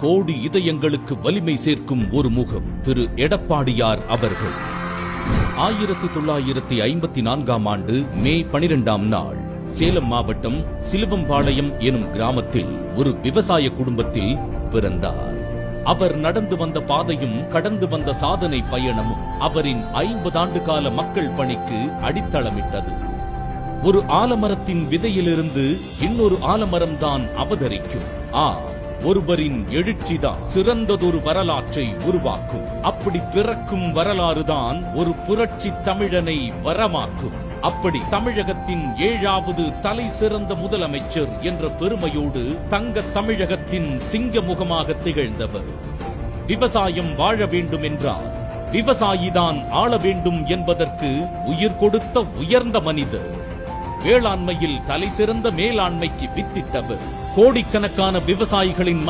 கோடி இதயங்களுக்கு வலிமை சேர்க்கும் ஒரு முகம் திரு எடப்பாடியார் அவர்கள். 1954ஆம் ஆண்டு மே 12ஆம் நாள் சேலம் மாவட்டம் சிலுவம்பாளையம் எனும் கிராமத்தில் ஒரு விவசாய குடும்பத்தில் பிறந்தார். அவர் நடந்து வந்த பாதையும் கடந்து வந்த சாதனை பயணமும் அவரின் 50 ஆண்டு கால மக்கள் பணிக்கு அடித்தளமிட்டது. ஒரு ஆலமரத்தின் விதையிலிருந்து இன்னொரு ஆலமரம் தான் அவதரிக்கும். ஒருவரின் எழுச்சிதான் சிறந்ததொரு வரலாற்றை உருவாக்கும். அப்படி பிறக்கும் வரலாறுதான் ஒரு புரட்சி தமிழனை வரமாக்கும். அப்படி தமிழகத்தின் 7வது தலை சிறந்த முதலமைச்சர் என்ற பெருமையோடு தங்க தமிழகத்தின் சிங்க முகமாக திகழ்ந்தவர். விவசாயம் வாழ வேண்டும் என்றால் விவசாயிதான் ஆள வேண்டும் என்பதற்கு உயிர் கொடுத்த உயர்ந்த மனிதர். வேளாண்மையில் தலை சிறந்த மேலாண்மைக்கு வித்திட்டவர். கோடிக்கணக்கான விவசாயிகளின்